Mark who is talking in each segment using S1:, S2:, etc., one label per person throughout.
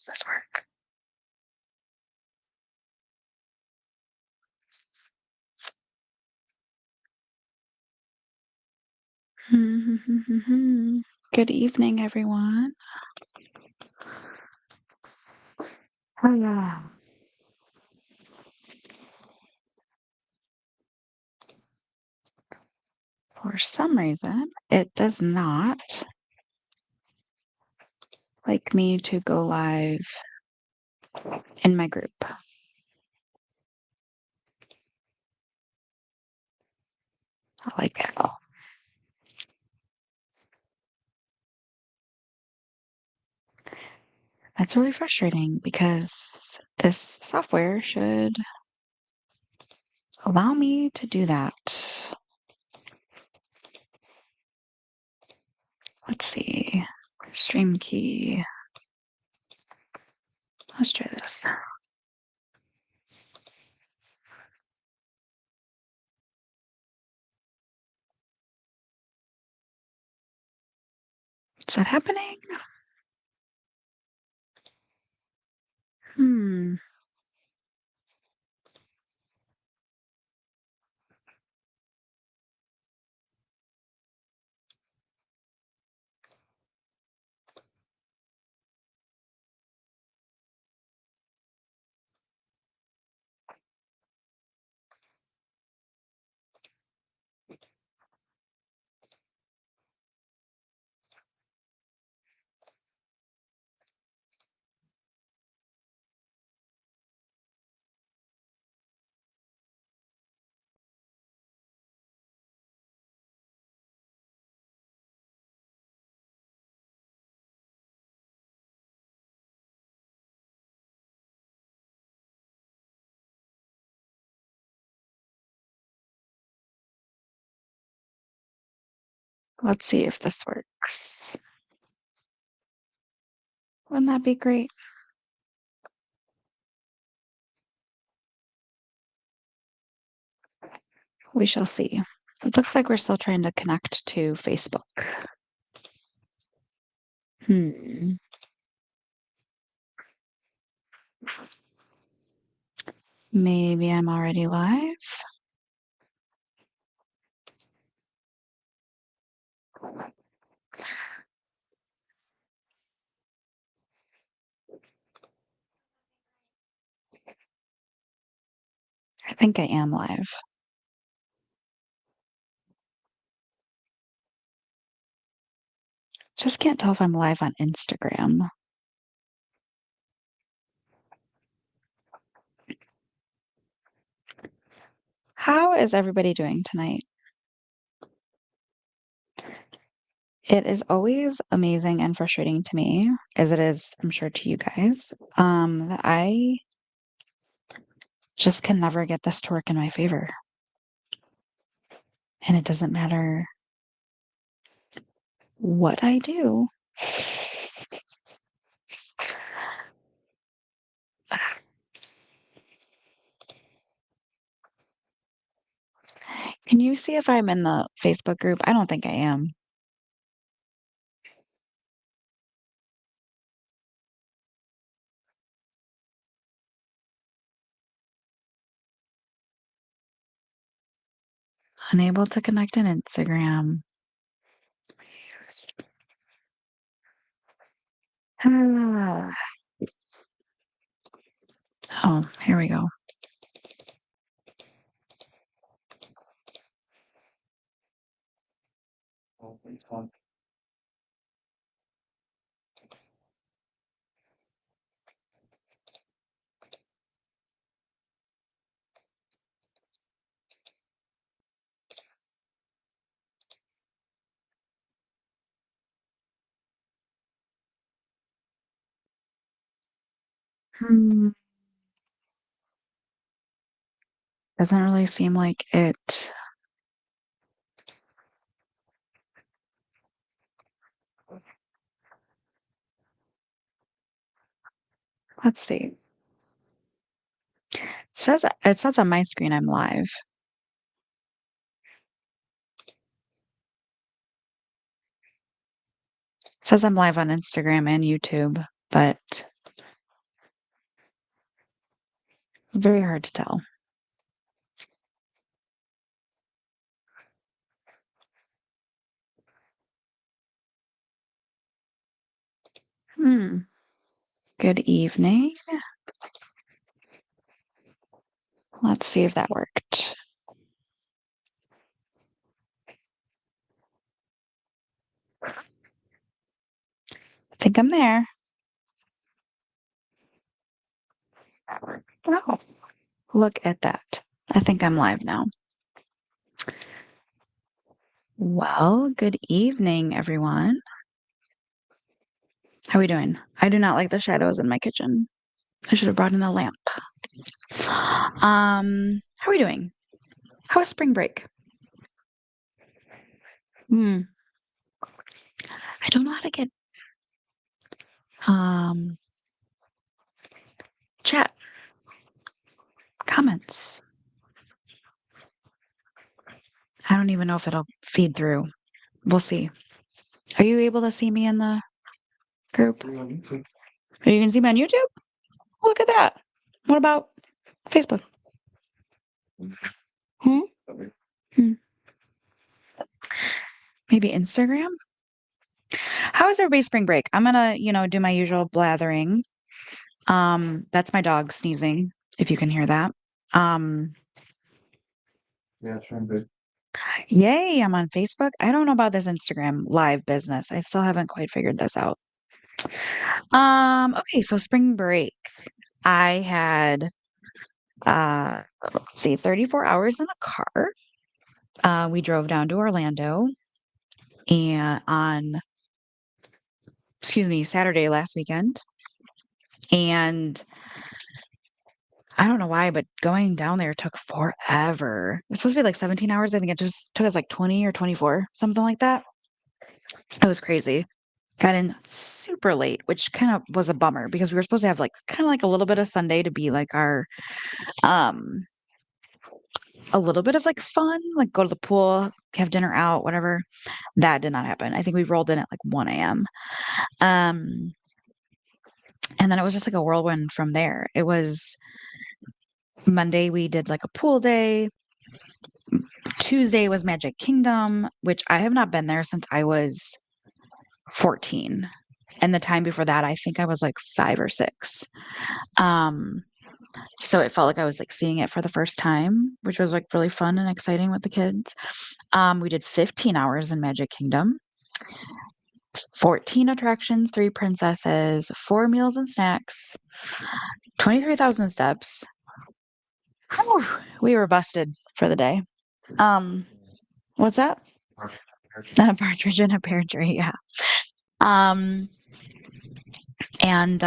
S1: Does this work? Good evening, everyone. Ah, For some reason, it does not like me to go live in my group. I like it. That's really frustrating because this software should allow me to do that. Let's see. Stream key. Let's try this. Is that happening? Hmm. Let's see if this works. Wouldn't that be great? We shall see. It looks like we're still trying to connect to Facebook. Hmm. Maybe I'm already live. I think I am live. Just can't tell if I'm live on Instagram. How is everybody doing tonight? It is always amazing and frustrating to me, as it is, I'm sure, to you guys, that I just can never get this to work in my favor. And it doesn't matter what I do. Can you see if I'm in the Facebook group? I don't think I am. Unable to connect on Instagram. Ah. Oh, here we go. Hmm. Doesn't really seem like it. Let's see. It says on my screen I'm live. It says I'm live on Instagram and YouTube, but Very hard to tell. Hmm. Good evening. Let's see if that worked. I think I'm there. Oh, look at that. I think I'm live now. Well, good evening, everyone. How are we doing? I do not like the shadows in my kitchen. I should have brought in a lamp. How are we doing? How was spring break? Hmm. I don't know how to get um chat comments. I don't even know if it'll feed through. We'll see. Are you able to see me in the group? Are you can see me on YouTube? Look at that. What about Facebook? Hmm? Hmm. Maybe Instagram? How is everybody's spring break? I'm gonna, do my usual blathering. That's my dog sneezing, if you can hear that. Um, Yay, I'm on Facebook. I don't know about this Instagram live business. I still haven't quite figured this out. Okay, so spring break. I had let's see, 34 hours in a car. We drove down to Orlando and Saturday last weekend. And I don't know why, but going down there took forever. It was supposed to be like 17 hours. I think it just took us like 20 or 24, something like that. It was crazy. Got in super late, which kind of was a bummer because we were supposed to have like kind of like a little bit of Sunday to be like our um a little bit of like fun, like go to the pool, have dinner out, whatever. That did not happen. I think we rolled in at like 1 a.m. Um and then it was just like a whirlwind from there. It was Monday we did like a pool day. Tuesday was Magic Kingdom, which I have not been there since I was 14. And the time before that, I think I was like 5 or 6. Um, so it felt like I was like seeing it for the first time, which was like really fun and exciting with the kids. We did 15 hours in Magic Kingdom, 14 attractions, 3 princesses, 4 meals and snacks, 23,000 steps. Whew, we were busted for the day. Um, what's that? A partridge in a pear tree, yeah. Um, and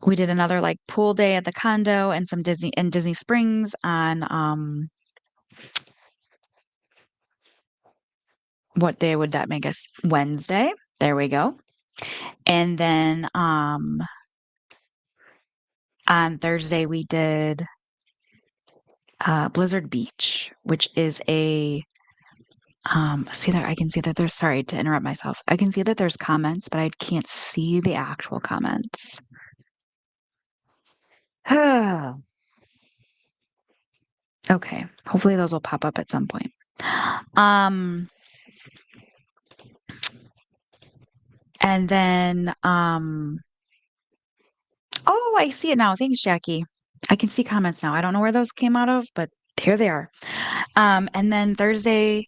S1: we did another like pool day at the condo and some Disney Springs on what day would that make us? Wednesday. There we go. And then on Thursday we did Blizzard Beach, which is a see that I can see that there's sorry to interrupt myself. I can see that there's comments, but I can't see the actual comments. Okay. Hopefully those will pop up at some point. And then oh, I see it now. Thanks, Jackie. I can see comments now. I don't know where those came out of, but here they are. And then Thursday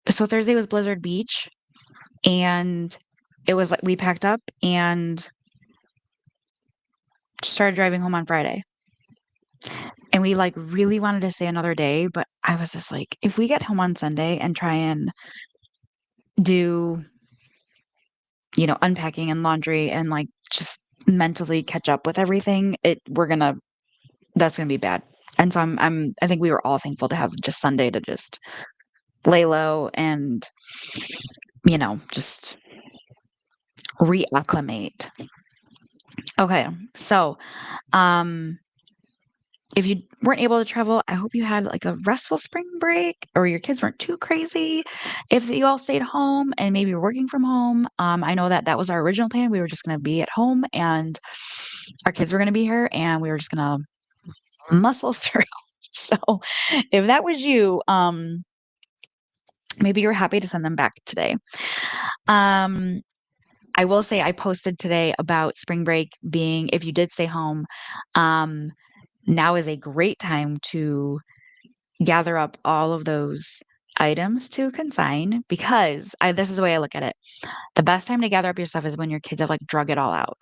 S1: was Blizzard Beach, and it was like we packed up and started driving home on Friday. And we like really wanted to stay another day, but I was just like, if we get home on Sunday and try and do, unpacking and laundry and like just mentally catch up with everything, that's gonna be bad. And so I think we were all thankful to have just Sunday to just lay low and, just reacclimate. Okay. So, um, if you weren't able to travel, I hope you had like a restful spring break or your kids weren't too crazy. If you all stayed home and maybe you're working from home, I know that was our original plan. We were just going to be at home and our kids were going to be here and we were just going to muscle through. So if that was you, maybe you're happy to send them back today. Um, I will say I posted today about spring break being, if you did stay home, um, now is a great time to gather up all of those items to consign because this is the way I look at it. The best time to gather up your stuff is when your kids have like drug it all out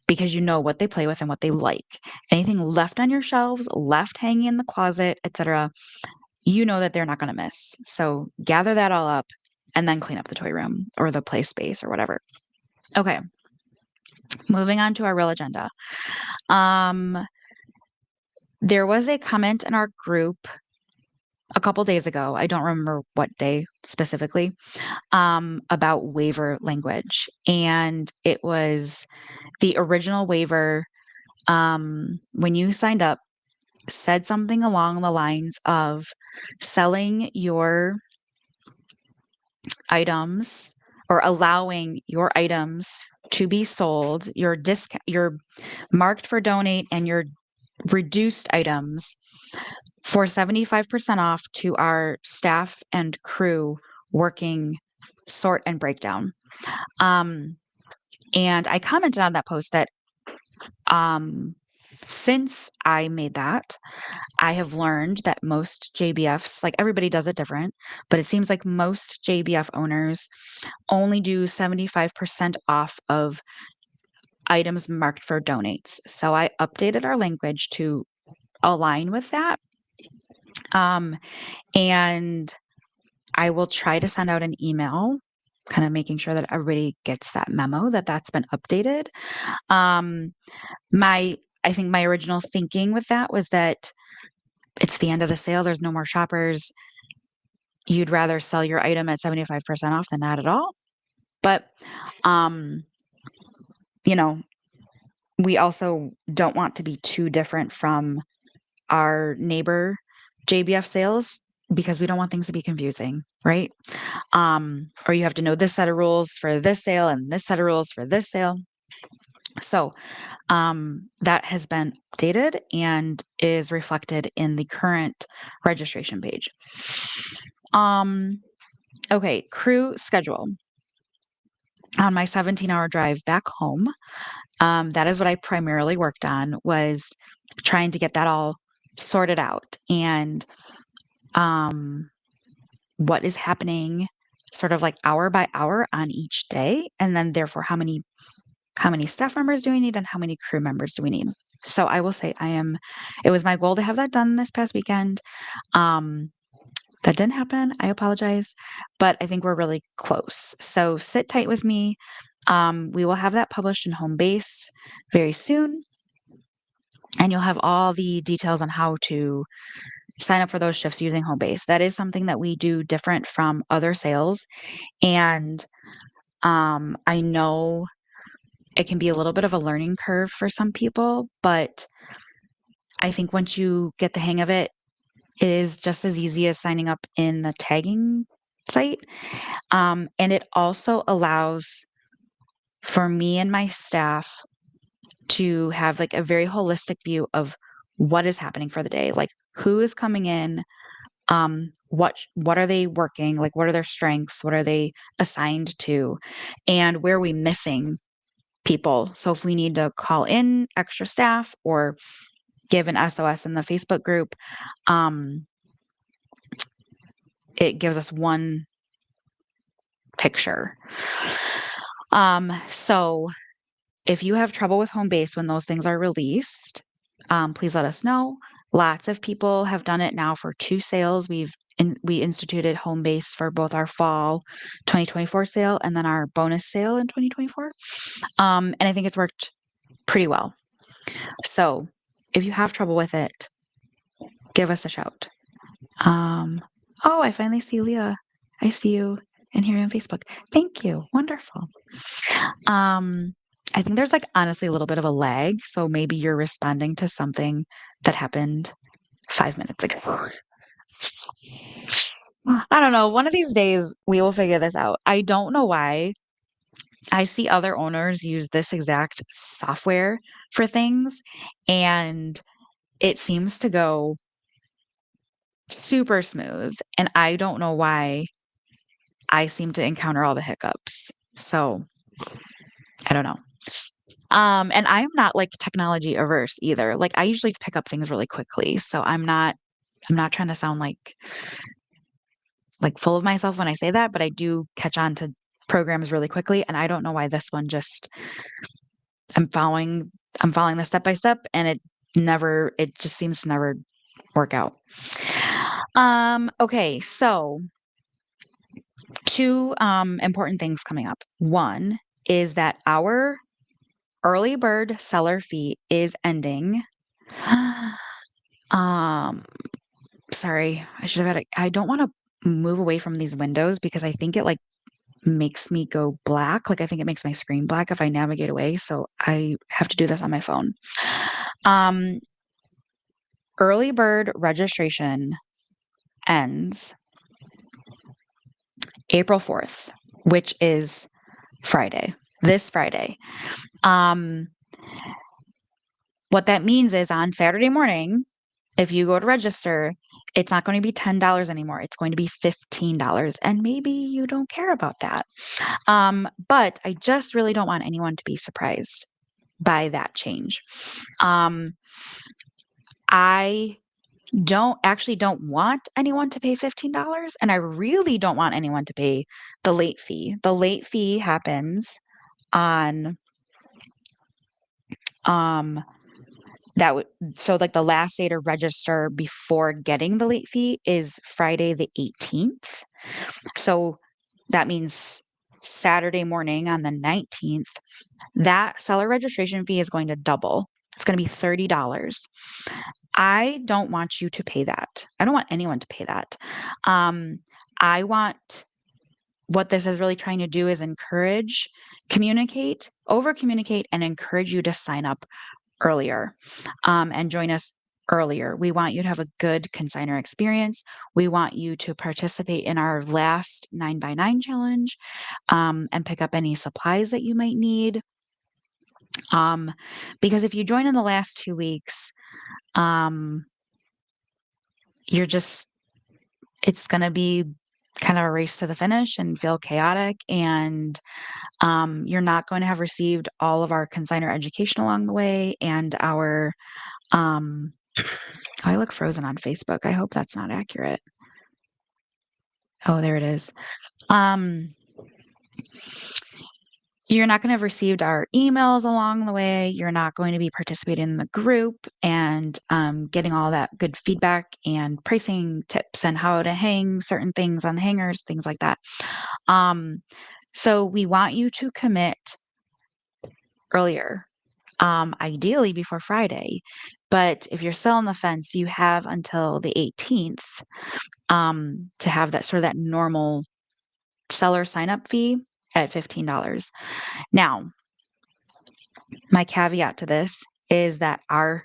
S1: because you know what they play with and what they like. Anything left on your shelves, left hanging in the closet, etc., you know that they're not going to miss. So gather that all up and then clean up the toy room or the play space or whatever. Okay, moving on to our real agenda. Um, there was a comment in our group a couple days ago. I don't remember what day specifically, about waiver language. And it was the original waiver, when you signed up, said something along the lines of selling your items or allowing your items to be sold, your marked for donate and your reduced items for 75% off to our staff and crew working sort and breakdown. Um, and I commented on that post that um, since I made that, I have learned that most JBFs, like everybody does it different, but it seems like most JBF owners only do 75% off of items marked for donates. So I updated our language to align with that. And I will try to send out an email, kind of making sure that everybody gets that memo that that's been updated. Um, I think my original thinking with that was that it's the end of the sale. There's no more shoppers. You'd rather sell your item at 75% off than not at all. But, um, you know, we also don't want to be too different from our neighbor JBF sales because we don't want things to be confusing, right? Or you have to know this set of rules for this sale and this set of rules for this sale. So that has been updated and is reflected in the current registration page. Okay, crew schedule. On my 17-hour drive back home, that is what I primarily worked on, was trying to get that all sorted out and what is happening sort of like hour by hour on each day, and then therefore how many staff members do we need and how many crew members do we need. So I will say it was my goal to have that done this past weekend. That didn't happen. I apologize, but I think we're really close. So sit tight with me. We will have that published in Home Base very soon, and you'll have all the details on how to sign up for those shifts using Home Base. That is something that we do different from other sales, and I know it can be a little bit of a learning curve for some people, but I think once you get the hang of it, it is just as easy as signing up in the tagging site. And it also allows for me and my staff to have like a very holistic view of what is happening for the day, like who is coming in, what are they working, like what are their strengths, what are they assigned to, and where are we missing people. So if we need to call in extra staff or give an SOS in the Facebook group, it gives us one picture. So if you have trouble with Home Base when those things are released, please let us know. Lots of people have done it now for 2 sales. We instituted Home Base for both our fall 2024 sale and then our bonus sale in 2024. And I think it's worked pretty well. So if you have trouble with it, give us a shout. Oh, I finally see Leah. I see you and hear you on Facebook. Thank you. Wonderful. I think there's like honestly a little bit of a lag. So maybe you're responding to something that happened 5 minutes ago. I don't know. One of these days we will figure this out. I don't know why I see other owners use this exact software for things, and it seems to go super smooth, and I don't know why I seem to encounter all the hiccups. So, I don't know. And I'm not, like, technology averse either. Like, I usually pick up things really quickly, so I'm not trying to sound like full of myself when I say that, but I do catch on to programs really quickly, and I don't know why this one just I'm following I'm following the step by step, and it just seems to never work out. Okay, so 2, important things coming up. One is that our early bird seller fee is ending. Um, sorry, I should have had I don't wanna move away from these windows because I think it, like, makes me go black, like, I think it makes my screen black if I navigate away, so I have to do this on my phone. Um, early bird registration ends April 4th, which is Friday, this Friday. Um, what that means is on Saturday morning, if you go to register, it's not going to be $10 anymore. It's going to be $15. And maybe you don't care about that. But I just really don't want anyone to be surprised by that change. Um, I don't want anyone to pay $15, and I really don't want anyone to pay the late fee. The late fee happens on um that would so like the last day to register before getting the late fee is Friday the 18th. So that means Saturday morning on the 19th, that seller registration fee is going to double. It's going to be $30. I don't want you to pay that. I don't want anyone to pay that. Um, I want what this is really trying to do is over communicate, and encourage you to sign up earlier and join us earlier. We want you to have a good consignor experience. We want you to participate in our last 9x9 challenge and pick up any supplies that you might need. Because if you join in the last 2 weeks, um, you're just it's going to be kind of a race to the finish and feel chaotic, and you're not going to have received all of our consignor education along the way and our um I look frozen on Facebook. I hope that's not accurate. Oh, there it is. Um you're not going to have received our emails along the way. You're not going to be participating in the group and getting all that good feedback and pricing tips and how to hang certain things on the hangers, things like that. Um, so we want you to commit earlier, ideally before Friday. But if you're still on the fence, you have until the 18th to have that sort of that normal seller sign up fee at $15. Now, my caveat to this is that our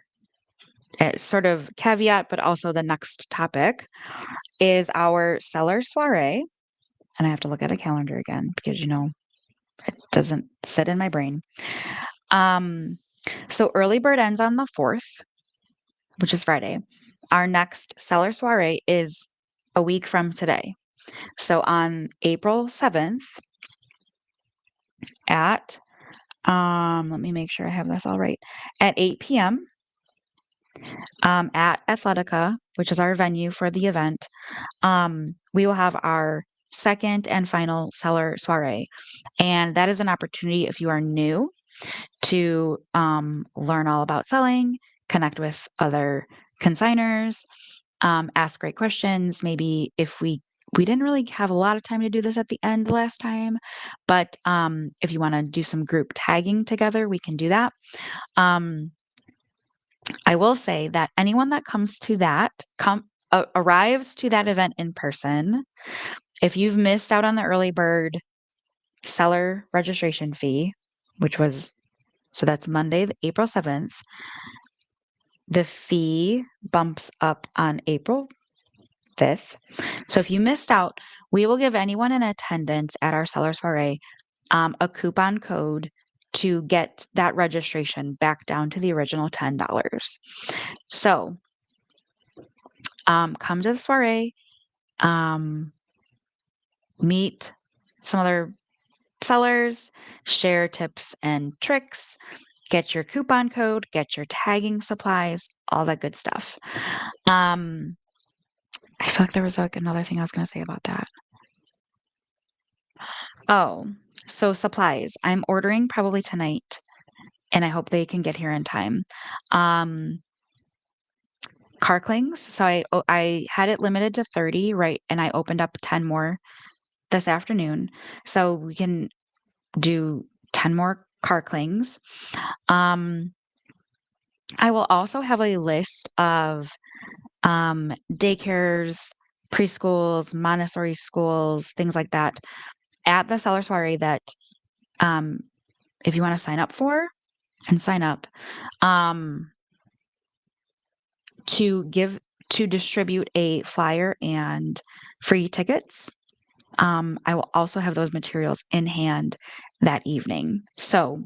S1: sort of caveat, but also the next topic is our seller soiree. And I have to look at a calendar again because, it doesn't sit in my brain. So early bird ends on the 4th, which is Friday. Our next seller soiree is a week from today. So on April 7th at, let me make sure I have this all right, at 8 p.m. At Athletica, which is our venue for the event, we will have our second and final seller soiree. And that is an opportunity if you are new to learn all about selling, connect with other consigners, ask great questions. Maybe if we didn't really have a lot of time to do this at the end last time, but if you want to do some group tagging together, we can do that. I will say that anyone that comes to that arrives to that event in person. If you've missed out on the early bird seller registration fee, so that's Monday, April 7th, the fee bumps up on April 5th. So if you missed out, we will give anyone in attendance at our seller soiree a coupon code to get that registration back down to the original $10. So, come to the soiree, um, meet some other sellers, share tips and tricks, get your coupon code, get your tagging supplies, all that good stuff. I feel like there was like another thing I was going to say about that. Oh, so supplies. I'm ordering probably tonight, and I hope they can get here in time. Um, car clings. So I had it limited to 30, right? And I opened up 10 more this afternoon. So we can do 10 more car clings. Um, I will also have a list of daycares, preschools, Montessori schools, things like that at the seller soiree that um, if you want to sign up for and sign up um, to distribute a flyer and free tickets. I will also have those materials in hand that evening. So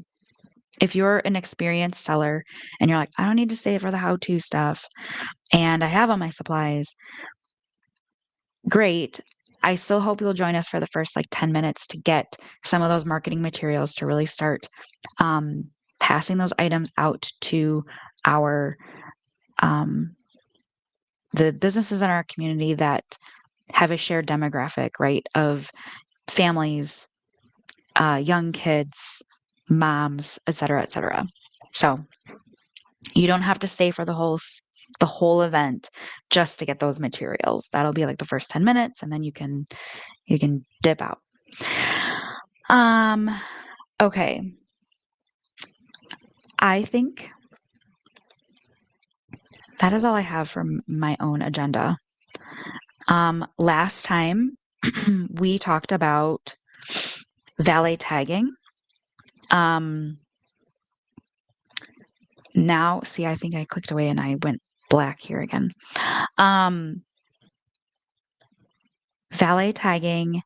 S1: if you're an experienced seller and you're like, I don't need to save for the how-to stuff and I have all my supplies, great. I still hope you'll join us for the first like 10 minutes to get some of those marketing materials to really start um, passing those items out to our the businesses in our community that have a shared demographic, right, of families, young kids, moms, et cetera, et cetera. So you don't have to stay for the whole event just to get those materials. That'll be like the first 10 minutes, and then you can dip out. Um, okay. I think that is all I have for my own agenda. Last time we talked about valet tagging. Now, see, I think I clicked away and I went black here again. Um, valet tagging,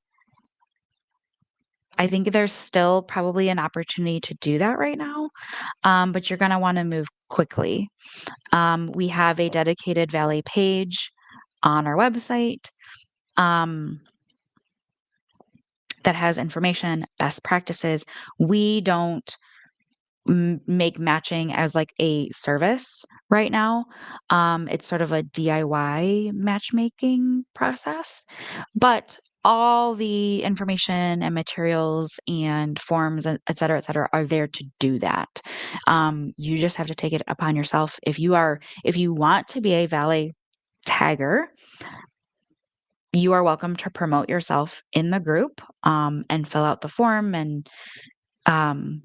S1: I think there's still probably an opportunity to do that right now, but you're going to want to move quickly. We have a dedicated valet page on our website that has information, best practices. We don't make matching as like a service right now. It's sort of a DIY matchmaking process, but all the information and materials and forms, et cetera, are there to do that. You just have to take it upon yourself. If you want to be a valet tagger, you are welcome to promote yourself in the group and fill out the form and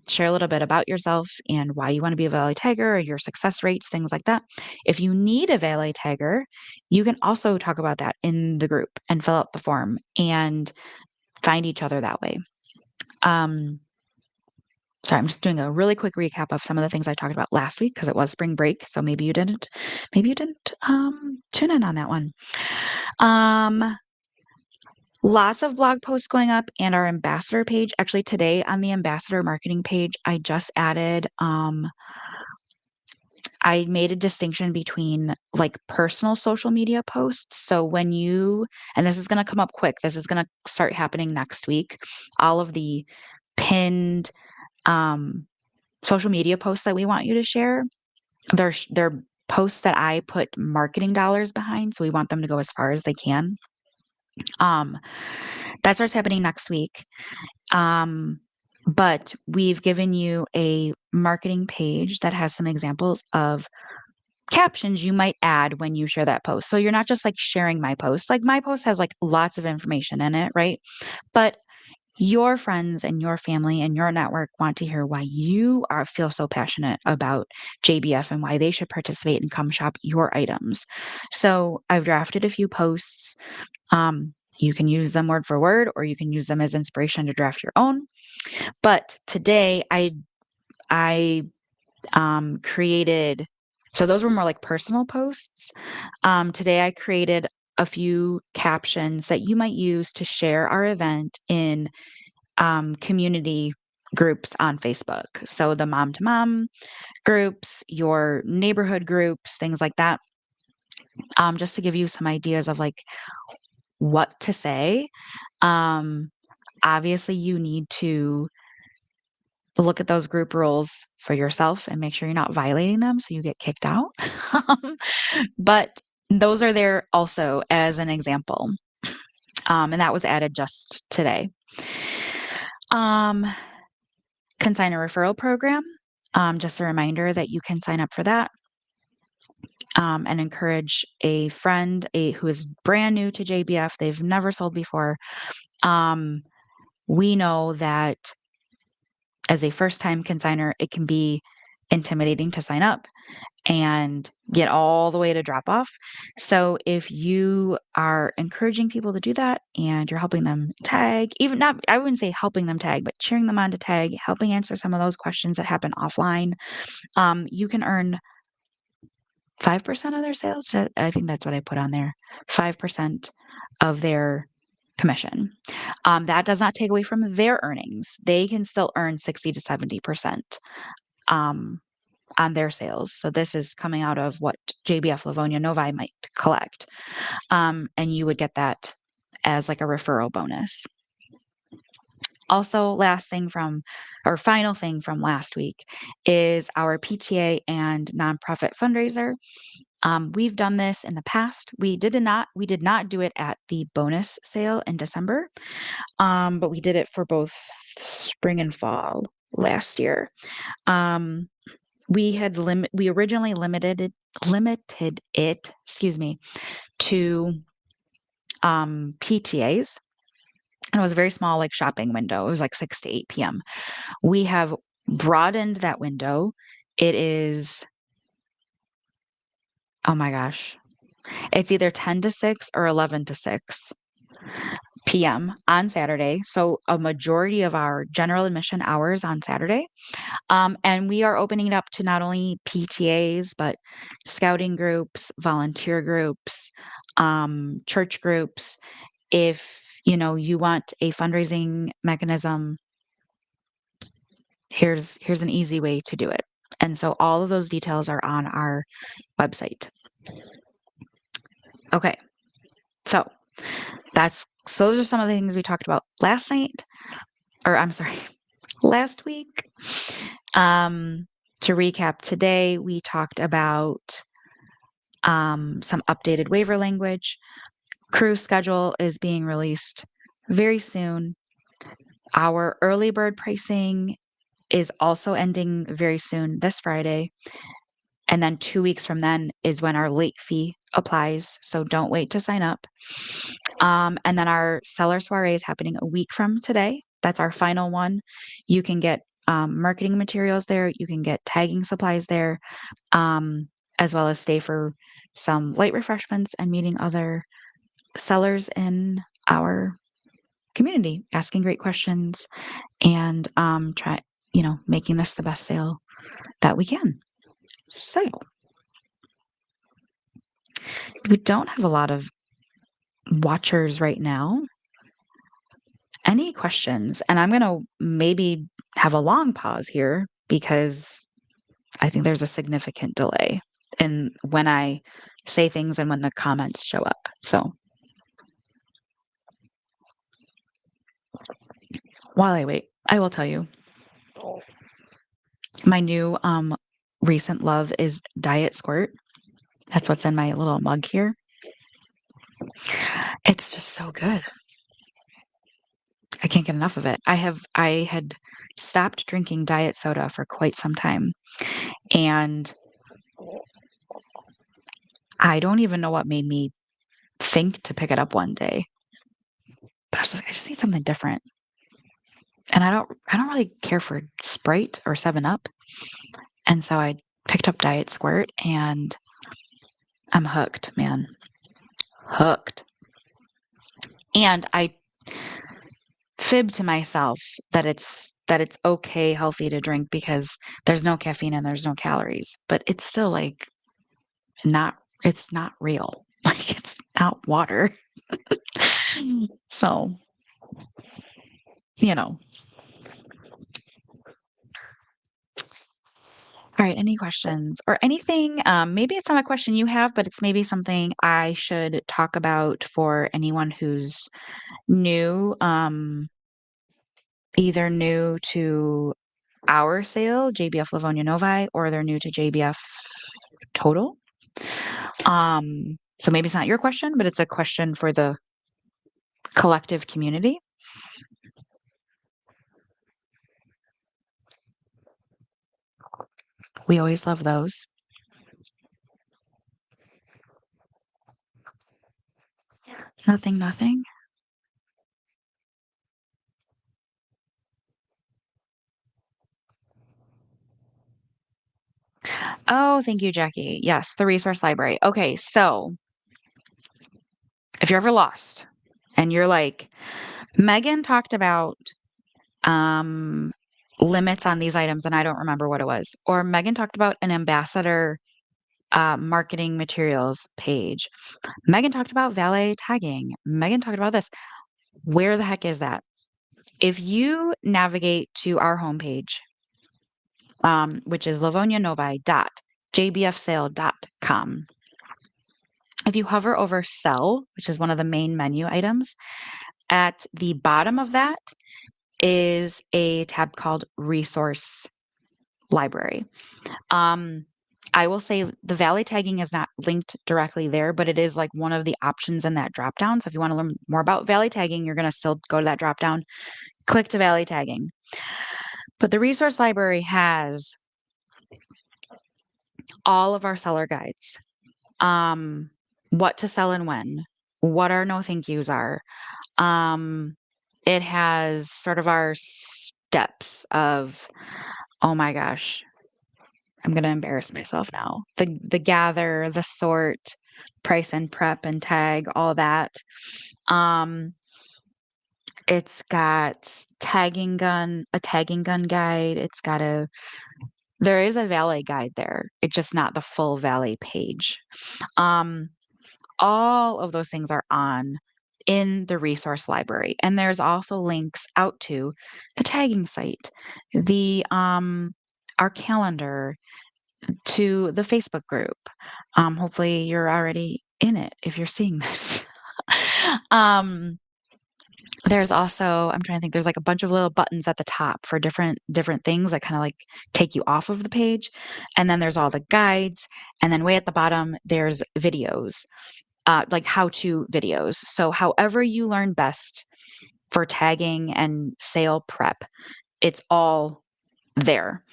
S1: share a little bit about yourself and why you want to be a valet tagger, or your success rates, things like that. If you need a valet tagger, you can also talk about that in the group and fill out the form and find each other that way. Sorry, I'm just doing a really quick recap of some of the things I talked about last week because it was spring break. So maybe you didn't tune in on that one. Lots of blog posts going up and our ambassador page. Actually, today on the ambassador marketing page, I just added, I made a distinction between like personal social media posts. So when and this is going to come up quick, this is going to start happening next week. All of the pinned social media posts that we want you to share, they're posts that I put marketing dollars behind. So we want them to go as far as they can. That starts happening next week. But we've given you a marketing page that has some examples of captions you might add when you share that post. So you're not just like sharing my post. Like my post has like lots of information in it, right? But your friends and your family and your network want to hear why you feel so passionate about JBF and why they should participate and come shop your items. So I've drafted a few posts. You can use them word for word, or you can use them as inspiration to draft your own. But today I created, so those were more like personal posts. Today I created a few captions that you might use to share our event in community groups on Facebook. So the mom to mom groups, your neighborhood groups, things like that. Just to give you some ideas of like what to say. Um, Obviously, you need to look at those group rules for yourself and make sure you're not violating them so you get kicked out. Um, but those are there also as an example. And that was added just today. Um, Consigner referral program. Just a reminder that you can sign up for that and encourage a friend who is brand new to JBF. They've never sold before. We know that as a first time consigner, it can be intimidating to sign up and get all the way to drop off. So if you are encouraging people to do that and you're helping them tag, even not, I wouldn't say helping them tag, but cheering them on to tag, helping answer some of those questions that happen offline, you can earn 5% of their sales. I think that's what I put on there. 5% of their commission. That does not take away from their earnings. They can still earn 60 to 70%. On their sales. So this is coming out of what JBF Livonia Novi might collect. And you would get that as like a referral bonus. Also, final thing from last week is our PTA and nonprofit fundraiser. We've done this in the past. We did not do it at the bonus sale in December, but we did it for both spring and fall last year. We originally limited it, to PTAs. And it was a very small like shopping window. It was like 6 to 8 p.m. We have broadened that window. It is, oh my gosh, it's either 10 to 6 or 11 to 6 p.m. on Saturday. So a majority of our general admission hours on Saturday. And we are opening it up to not only PTAs, but scouting groups, volunteer groups, church groups. If you want a fundraising mechanism, here's an easy way to do it. And so all of those details are on our website. Okay. So those are some of the things we talked about last night, or I'm sorry, last week. To recap, today we talked about some updated waiver language. Cruise schedule is being released very soon. Our early bird pricing is also ending very soon, this Friday. And then 2 weeks from then is when our late fee applies. So don't wait to sign up. And then our seller soiree is happening a week from today. That's our final one. You can get marketing materials there. You can get tagging supplies there, as well as stay for some light refreshments and meeting other sellers in our community, asking great questions and making this the best sale that we can. So we don't have a lot of watchers right now. Any questions? And I'm going to maybe have a long pause here because I think there's a significant delay in when I say things and when the comments show up. So while I wait, I will tell you my new recent love is Diet Squirt. That's what's in my little mug here. It's just so good. I can't get enough of it. I had stopped drinking diet soda for quite some time, and I don't even know what made me think to pick it up one day. But I just need something different. And I don't really care for Sprite or 7-Up. And so I picked up Diet Squirt and I'm hooked, man. Hooked. And I fib to myself that it's okay, healthy to drink because there's no caffeine and there's no calories. But it's still like it's not real. Like it's not water. So you know. All right, any questions or anything? Maybe it's not a question you have, but it's maybe something I should talk about for anyone who's new, either new to our sale, JBF Livonia Novi, or they're new to JBF total. So maybe it's not your question, but it's a question for the collective community. We always love those. Nothing, nothing. Oh, thank you, Jackie. Yes, the resource library. Okay, so if you're ever lost and you're like, Megan talked about um limits on these items and I don't remember what it was, or Megan talked about an ambassador marketing materials page. Megan talked about valet tagging. Megan talked about this. Where the heck is that? If you navigate to our homepage, which is livonianovi.jbfsale.com, if you hover over sell, which is one of the main menu items, at the bottom of that is a tab called resource library. I will say the valet tagging is not linked directly there, but it is like one of the options in that dropdown. So if you want to learn more about valet tagging, you're going to still go to that dropdown, click to valet tagging. But the resource library has all of our seller guides, what to sell and when, what our no thank yous are. It has sort of our steps of, oh my gosh, I'm gonna embarrass myself now. The gather, the sort, price and prep and tag, all that. Um, it's got a tagging gun guide. There is a valet guide there. It's just not the full valet page. Um, all of those things are on in the resource library. And there's also links out to the tagging site, the our calendar, to the Facebook group. Hopefully you're already in it if you're seeing this. um, there's also, I'm trying to think, there's like a bunch of little buttons at the top for different things that kind of like take you off of the page. And then there's all the guides. And then way at the bottom, there's videos, like how-to videos. So however you learn best for tagging and sale prep, it's all there.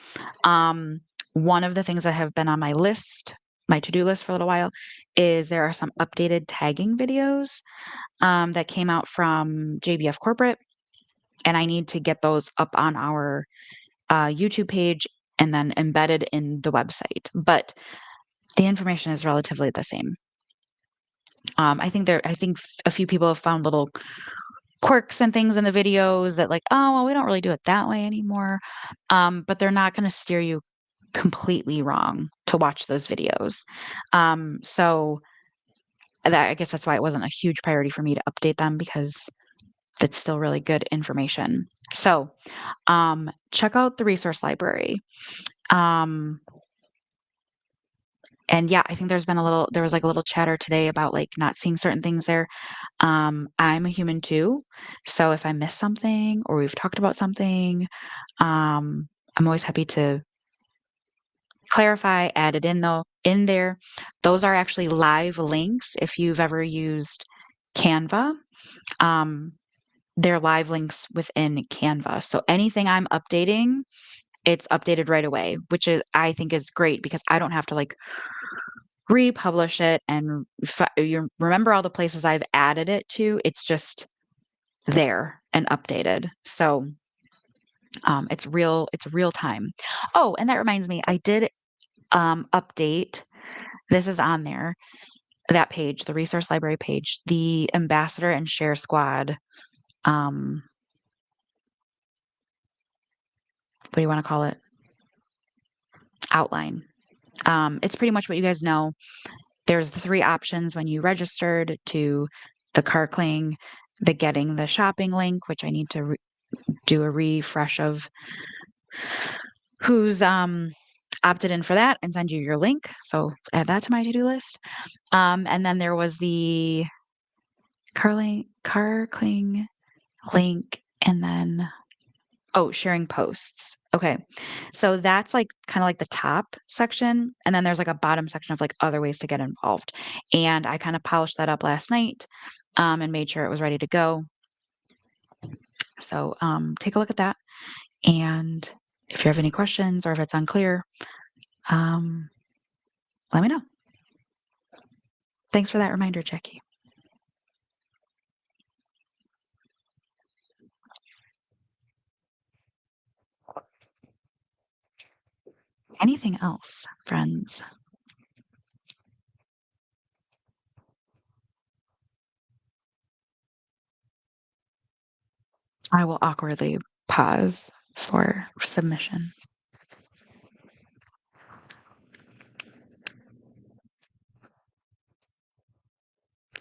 S1: One of the things that have been on my list, my to-do list for a little while, is there are some updated tagging videos that came out from JBF Corporate, and I need to get those up on our YouTube page and then embedded in the website. But the information is relatively the same. I think a few people have found little quirks and things in the videos that like, oh, well, we don't really do it that way anymore. But they're not going to steer you completely wrong to watch those videos. So I guess that's why it wasn't a huge priority for me to update them because that's still really good information. So check out the resource library. And yeah, I think there was like a little chatter today about like not seeing certain things there. I'm a human too. So if I miss something or we've talked about something, I'm always happy to clarify, add it in there. Those are actually live links. If you've ever used Canva, um, they're live links within Canva. So anything I'm updating, it's updated right away, which is I think is great because I don't have to like republish it and you remember all the places I've added it to. It's just there and updated. So it's real time. Oh, and that reminds me, I did update. This is on there, that page, the resource library page, the ambassador and share squad. What do you want to call it? Outline. It's pretty much what you guys know. There's the three options when you registered to the car cling, the getting the shopping link, which I need to do a refresh of who's opted in for that and send you your link. So add that to my to-do list. And then there was the Carkling link, and then sharing posts. Okay. So that's like kind of like the top section. And then there's like a bottom section of like other ways to get involved. And I kind of polished that up last night and made sure it was ready to go. So take a look at that. And if you have any questions or if it's unclear, um, let me know. Thanks for that reminder, Jackie. Anything else, friends? I will awkwardly pause for submission.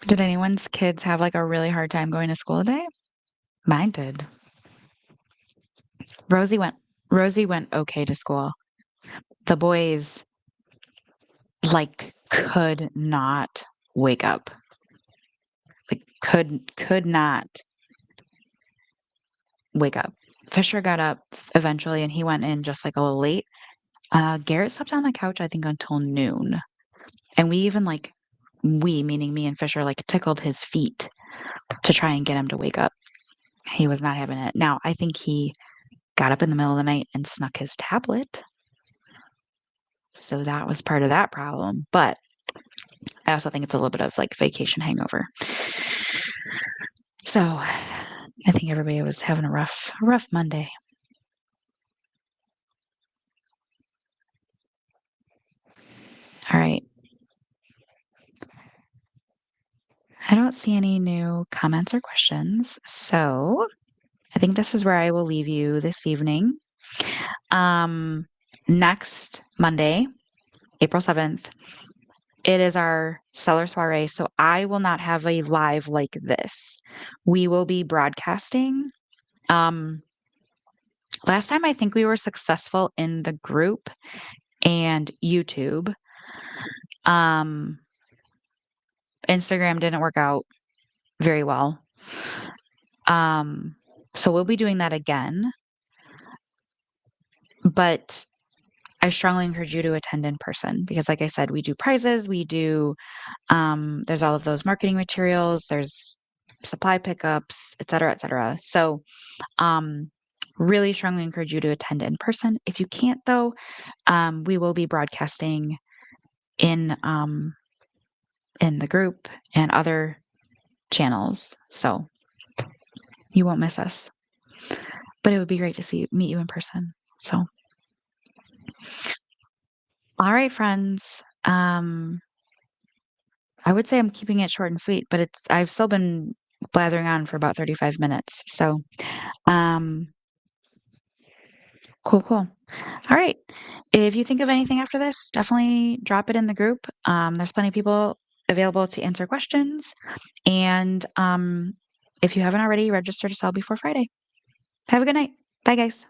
S1: Did anyone's kids have like a really hard time going to school today? Mine did. Rosie went Rosie went okay to school. The boys like could not wake up. Like could not wake up. Fisher got up eventually and he went in just like a little late. Garrett slept on the couch, I think, until noon. And we even like we, meaning me and Fisher, like tickled his feet to try and get him to wake up. He was not having it. Now, I think he got up in the middle of the night and snuck his tablet. So that was part of that problem. But I also think it's a little bit of like vacation hangover. So I think everybody was having a rough Monday. All right. I don't see any new comments or questions. So I think this is where I will leave you this evening. Next Monday, April 7th, it is our seller soiree. So I will not have a live like this. We will be broadcasting. Last time I think we were successful in the group and YouTube. Instagram didn't work out very well. So we'll be doing that again. But I strongly encourage you to attend in person because, like I said, we do prizes, we do, there's all of those marketing materials, there's supply pickups, et cetera, et cetera. So, really strongly encourage you to attend in person. If you can't, though, we will be broadcasting in the group and other channels. So you won't miss us. But it would be great to meet you in person. So all right, friends. I would say I'm keeping it short and sweet, but I've still been blathering on for about 35 minutes. So um cool, cool. All right. If you think of anything after this, definitely drop it in the group. There's plenty of people available to answer questions. And if you haven't already, register to sell before Friday. Have a good night. Bye, guys.